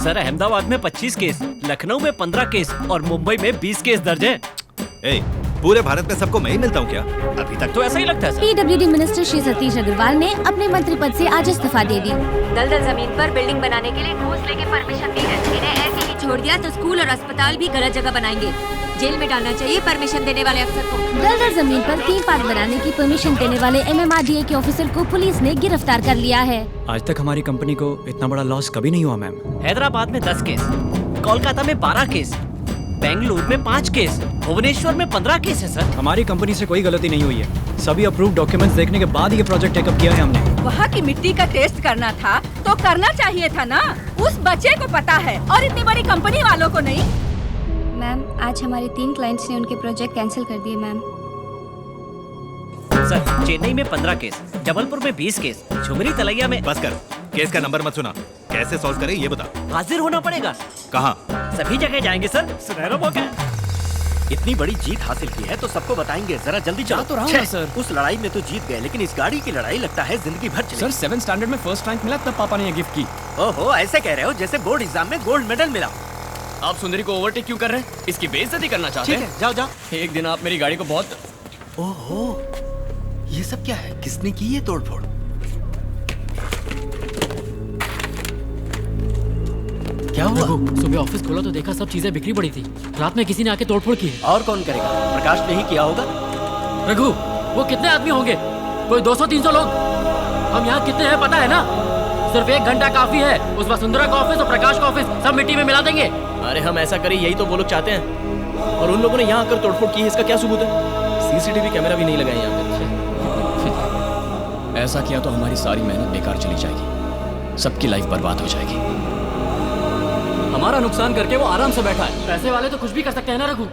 Sir Ahmedabad में 25 case, Lucknow में 15 case और मुंबई में 20 केस दर्ज हैं। पूरे भारत में सबको मैं ही मिलता हूँ क्या? अभी तक तो ऐसा ही लगता है sir. PWD minister Shri Satish Agarwal ने अपने मंत्री पद से आज इस्तीफा दे दी। दलदल जमीन पर बिल्डिंग बनाने के लिए घूस लेके परमिशन दी है। इन्हें ऐसे ही छोड़ दिया तो स्कूल और अस्पताल भी गलत जगह बनाएंगे। जेल में डालना चाहिए परमिशन देने वाले अफसर को। दलदल जमीन पर 3 पार्क बनाने की परमिशन देने वाले MMRDA के ऑफिसर को पुलिस ने गिरफ्तार कर लिया है। आज तक हमारी कंपनी को इतना बड़ा लॉस कभी नहीं हुआ मैम। हैदराबाद में 10 केस, कोलकाता में 12 केस, बेंगलुरु में 5 केस, भुवनेश्वर में 15 केस है सर। हमारी कंपनी से कोई गलती नहीं हुई है। सभी अप्रूव्ड डॉक्यूमेंट्स देखने के बाद ये प्रोजेक्ट टेकअप किया है हमने। वहाँ की मिट्टी का टेस्ट करना था तो करना चाहिए था ना। उस बच्चे को पता है और इतनी बड़ी कंपनी वालों को नहीं। मैम, आज हमारे 3 क्लाइंट्स ने उनके प्रोजेक्ट कैंसिल कर दिए मैम। सर चेन्नई में 15 केस, जबलपुर में 20 केस, झुमरी तलैया में। बस कर, केस का नंबर मत सुना। कैसे सॉल्व करें ये बता। हाजिर होना पड़ेगा। कहाँ? सभी जगह जाएंगे सर। सुनहरा मौका। इतनी बड़ी जीत हासिल की है तो सबको बताएंगे। जरा जल्दी चलो। तो रहा सर। उस लड़ाई में तो जीत गए, लेकिन इस गाड़ी की लड़ाई लगता है जिंदगी भर चलेगी। सर 7th स्टैंडर्ड में फर्स्ट रैंक मिला तब पापा ने ये गिफ्ट की। ओहो, ऐसे कह रहे हो जैसे बोर्ड एग्जाम में गोल्ड मेडल मिला। आप सुंदरी को ओवरटेक क्यों कर रहे हैं? इसकी बेइज्जती करना चाहते हैं? ठीक है, जाओ जाओ। एक दिन आप मेरी गाड़ी को बहुत। ओहो, ये सब क्या है? किसने की ये तोड़फोड़? क्या हुआ? सुबह ऑफिस खोला तो देखा सब चीजें बिखरी पड़ी थी। रात में किसी ने आके तोड़फोड़ की है। और कौन करेगा? प्रकाश ने ही किया होगा। रघु, वो कितने आदमी होंगे? कोई 200-300 लोग। हम यहाँ कितने हैं पता है ना? सिर्फ 1 घंटा काफी है। उस वसुंधरा का ऑफिस और प्रकाश का ऑफिस सब मिट्टी में मिला देंगे। अरे हम ऐसा करें, यही तो वो लोग चाहते हैं। और उन लोगों ने यहाँ आकर तोड़फोड़ की है, इसका क्या सबूत है? सीसीटीवी कैमरा भी नहीं लगाए यहाँ पे। ऐसा किया तो हमारी सारी मेहनत बेकार चली जाएगी। सबकी लाइफ बर्बाद हो जाएगी। हमारा नुकसान करके वो आराम से बैठा है। पैसे वाले तो कुछ भी कर सकते हैं ना Raghu.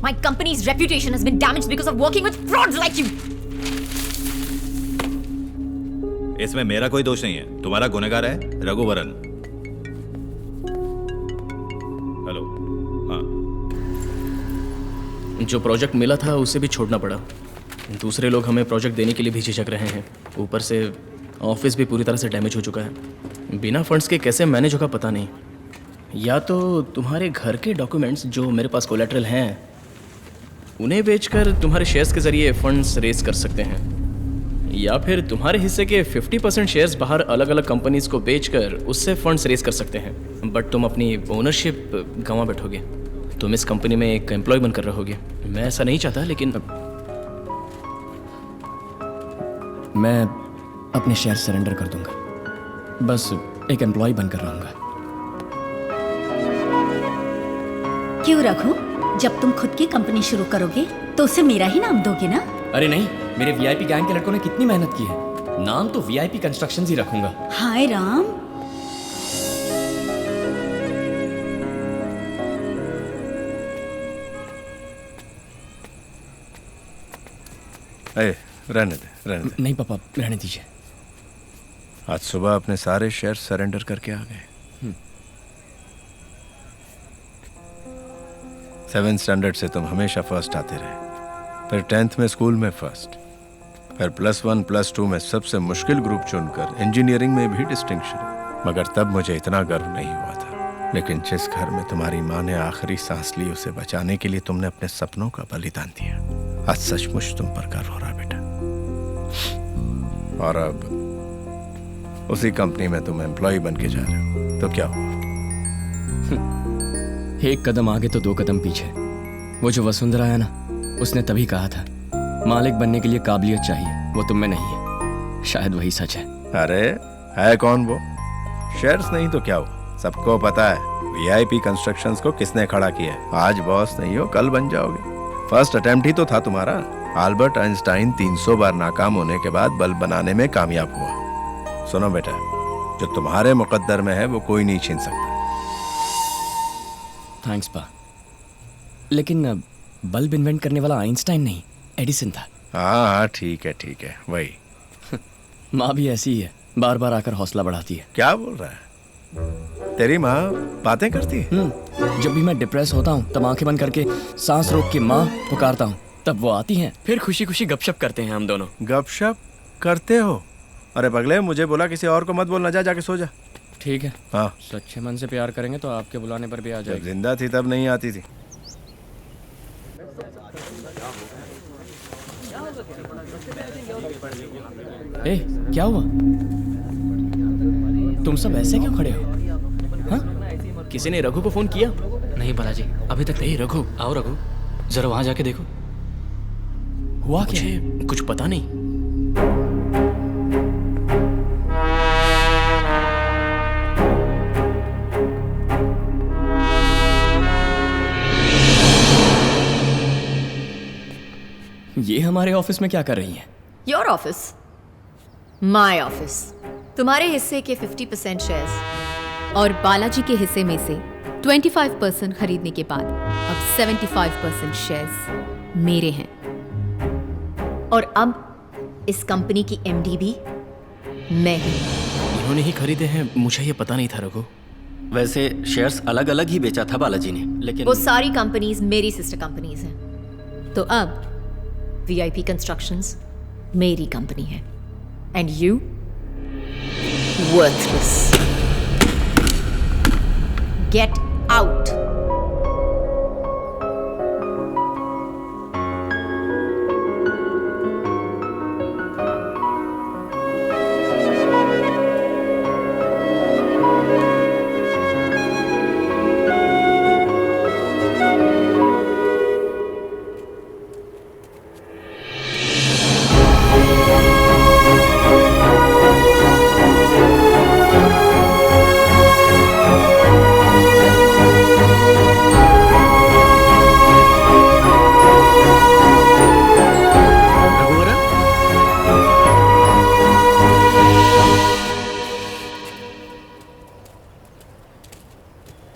My company's reputation has been damaged because of working with frauds like you. इसमें मेरा कोई दोष नहीं है। तुम्हारा गुनहगार है रघुवरन। हेलो। हाँ। जो प्रोजेक्ट मिला था उसे भी छोड़ना पड़ा। दूसरे लोग हमें प्रोजेक्ट देने के लिए भी झिझक रहे हैं। ऊपर से ऑफिस भी पूरी तरह से डैमेज हो चुका है। बिना फंड्स के कैसे मैनेज होगा पता नहीं। या तो तुम्हारे घर के डॉक्यूमेंट्स जो मेरे पास कोलैटरल हैं उन्हें बेचकर तुम्हारे शेयर्स के जरिए फंड्स रेज कर सकते हैं, या फिर तुम्हारे हिस्से के 50% शेयर्स बाहर अलग अलग कंपनीज को बेचकर उससे फंड्स रेज कर सकते हैं। बट तुम अपनी ओनरशिप गंवा बैठोगे। तुम इस कंपनी में एक एम्प्लॉय बनकर रहोगे। मैं ऐसा नहीं चाहता, लेकिन मैं अपने शेयर सरेंडर कर दूंगा। बस एक एम्प्लॉय बनकर रहूंगा। क्यों रघु? जब तुम खुद की कंपनी शुरू करोगे तो उसे मेरा ही नाम दोगे ना? अरे नहीं, मेरे वीआईपी गैंग के लड़कों ने कितनी मेहनत की है। नाम तो वीआईपी कंस्ट्रक्शंस ही रखूंगा। हाय राम। रहने दे। नहीं पापा, रहने दीजिए। आज सुबह अपने सारे शेयर सरेंडर करके आ गए। 7th स्टैंडर्ड से तुम हमेशा फर्स्ट आते रहे, फिर 10th में स्कूल में फर्स्ट, फिर +1 +2 में सबसे मुश्किल ग्रुप चुनकर इंजीनियरिंग में भी डिस्टिंक्शन। मगर तब मुझे इतना गर्व नहीं हुआ था। लेकिन जिस घर में तुम्हारी माँ ने आखिरी सांस ली, उसे बचाने के लिए तुमने अपने सपनों का बलिदान दिया। आज सचमुच तुम पर गर्व हो रहा बेटा। और अब उसी कंपनी में तुम एम्प्लॉय बन के जा रहे हो, तो क्या हुआ? एक कदम आगे तो 2 कदम पीछे। वो जो वसुंधरा है ना, उसने तभी कहा था मालिक बनने के लिए काबिलियत चाहिए, वो तुम में नहीं है। शायद वही सच है। अरे है कौन वो? शेयर्स नहीं तो क्या हुआ? सबको पता है वीआईपी कंस्ट्रक्शंस को किसने खड़ा किया है। आज बॉस नहीं हो, कल बन जाओगे। फर्स्ट अटेम्प्ट ही तो था तुम्हारा। अल्बर्ट आइंस्टाइन 300 बार नाकाम होने के बाद बल्ब बनाने में कामयाब हुआ। सुनो बेटा, जो तुम्हारे मुकद्दर में है वो कोई नहीं छीन सकता। थैंक्स पा। लेकिन बल्ब इन्वेंट करने वाला आइंस्टाइन नहीं, एडिसन था। हाँ ठीक है वही। माँ भी ऐसी ही है, बार बार आकर हौसला बढ़ाती है। क्या बोल रहा है? तेरी माँ बातें करती है? जब भी मैं डिप्रेस होता हूँ तब आंखें बंद करके सांस रोक के माँ पुकारता हूँ, तब वो आती हैं। फिर खुशी खुशी गपशप करते हैं हम दोनों। गपशप करते हो? अरे पगले, मुझे बोला किसी और को मत बोलना। जा जाके सो जा। ठीक है, हाँ, सच्चे मन से प्यार करेंगे तो आपके बुलाने पर भी आ जब जाएगी। जिंदा थी तब नहीं आती थी। ए, क्या हुआ? तुम सब ऐसे क्यों खड़े हो? हाँ? किसी ने रघु को फोन किया? नहीं बालाजी, अभी तक नहीं रघु, आओ रघु, जरा वहां जाके देखो। हुआ क्या? मुझे कुछ पता नहीं। ये हमारे ऑफिस में क्या कर रही हैं? Your office, my office. तुम्हारे हिस्से के 50% शेयर्स और बालाजी के हिस्से में से 25% खरीदने के बाद अब 75% शेयर्स मेरे हैं। और अब इस कंपनी की एमडी भी मैं हूं। इन्होंने ही खरीदे हैं, मुझे ये पता नहीं था रघु। वैसे शेयर्स अलग अलग ही बेचा था बालाजी ने, लेकिन वो सारी कंपनीज मेरी सिस्टर कंपनीज हैं। तो अब VIP कंस्ट्रक्शंस मेरी कंपनी है। And you worthless, get out.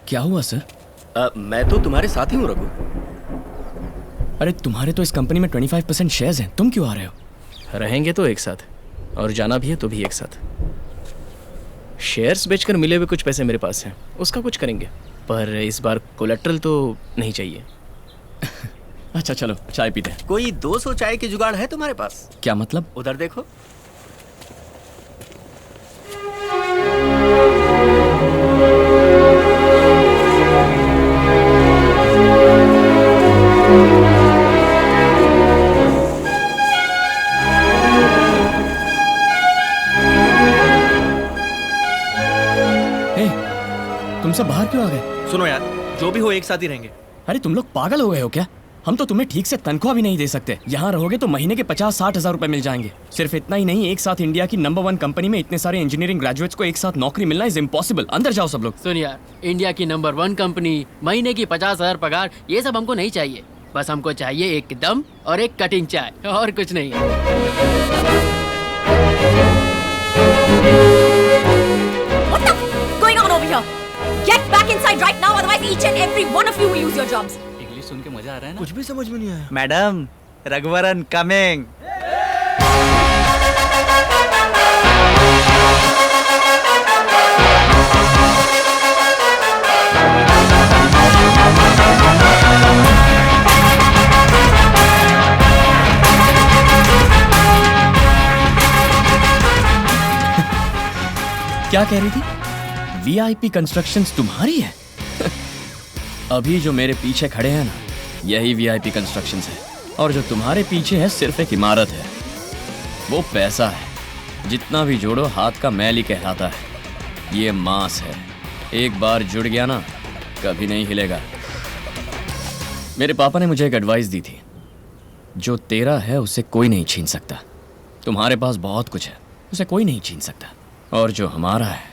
क्या हुआ सर? मैं तो तुम्हारे साथ ही हूँ रघु। अरे तुम्हारे तो इस कंपनी में 25% शेयर्स हैं, तुम क्यों आ रहे हो? रहेंगे तो एक साथ, और जाना भी है तो भी एक साथ। शेयर्स बेचकर मिले हुए कुछ पैसे मेरे पास हैं, उसका कुछ करेंगे, पर इस बार कोलेट्रल तो नहीं चाहिए। अच्छा चलो चाय पीते हैं। कोई 200 चाय के जुगाड़ है तुम्हारे पास? क्या मतलब? उधर देखो। तुम सब बाहर क्यों आ गए? सुनो यार, जो भी हो एक साथ ही रहेंगे। अरे तुम लोग पागल हो गए हो क्या? हम तो तुम्हें ठीक से तनख्वाह भी नहीं दे सकते। यहाँ रहोगे तो महीने के 50-60 हजार रुपए मिल जाएंगे। सिर्फ इतना ही नहीं, एक साथ इंडिया की नंबर 1 कंपनी में इतने सारे इंजीनियरिंग ग्रेजुएट्स को एक साथ नौकरी मिलना इज इम्पॉसिबल। अंदर जाओ सब लोग। सुन यार, इंडिया की नंबर 1 कंपनी, महीने की 50,000 पगार, ये सब हमको नहीं चाहिए। बस हमको चाहिए एक दम और एक कटिंग चाय, और कुछ नहीं। What the going on over here? Get back inside right now, otherwise each and every one of you will lose your jobs. English सुन के मजा आ रहा है ना? कुछ भी समझ में नहीं आया। Madam, Raghuvaran coming. क्या कह रही थी? VIP कंस्ट्रक्शंस तुम्हारी है? अभी जो मेरे पीछे खड़े हैं ना, यही VIP कंस्ट्रक्शंस है। और जो तुम्हारे पीछे है सिर्फ एक इमारत है। वो पैसा है, जितना भी जोड़ो हाथ का मैल ही कहलाता है। ये मांस है, एक बार जुड़ गया ना कभी नहीं हिलेगा। मेरे पापा ने मुझे एक एडवाइस दी थी, जो तेरा है उसे कोई नहीं छीन सकता। तुम्हारे पास बहुत कुछ है, उसे कोई नहीं छीन सकता। और जो हमारा है।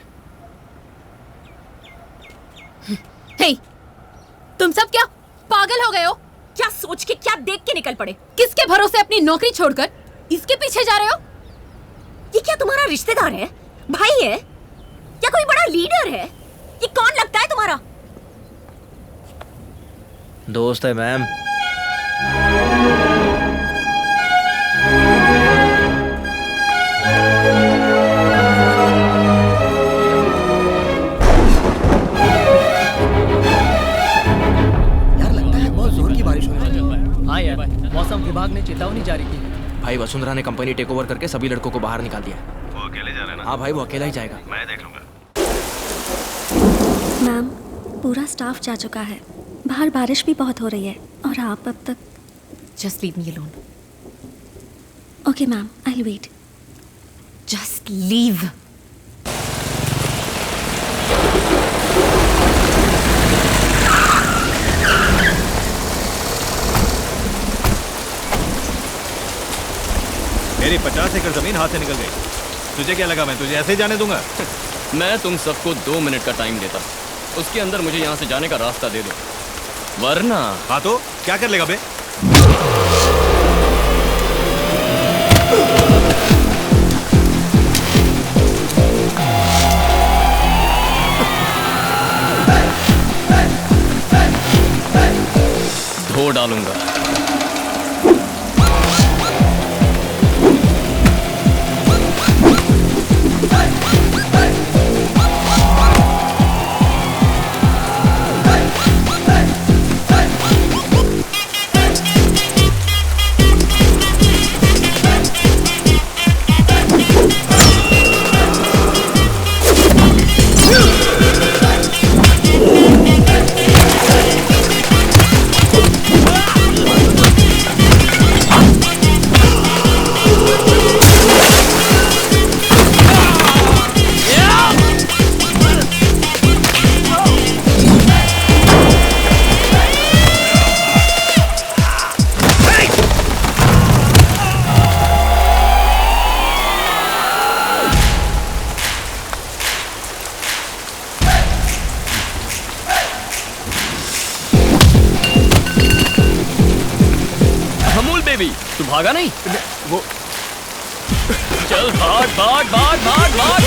Hey, तुम सब क्या पागल हो गए हो? क्या सोच के, क्या देख के निकल पड़े? किसके भरोसे अपनी नौकरी छोड़कर इसके पीछे जा रहे हो? ये क्या तुम्हारा रिश्तेदार है, भाई है, या कोई बड़ा लीडर है? ये कौन लगता है तुम्हारा? दोस्त है मैम। हाँ यार, मौसम विभाग ने चेतावनी जारी की है। भाई वसुंधरा ने कंपनी टेक ओवर करके सभी लड़कों को बाहर निकाल दिया। वो अकेले जा रहे हैं ना? हाँ भाई, वो अकेला ही जाएगा। मैं देख लूंगा। मैम, पूरा स्टाफ जा चुका है। बाहर बारिश भी बहुत हो रही है और आप अब तक। Just leave me alone. Okay ma'am, I will wait. Just leave. मेरी 50 एकड़ जमीन हाथ से निकल गई। तुझे क्या लगा मैं तुझे ऐसे ही जाने दूंगा? मैं तुम सबको 2 मिनट का टाइम देता, उसके अंदर मुझे यहाँ से जाने का रास्ता दे दो, वरना। हाँ तो क्या कर लेगा बे? धो डालूंगा। तू भागा नहीं? वो चल भाग भाग भाग भाग भाग।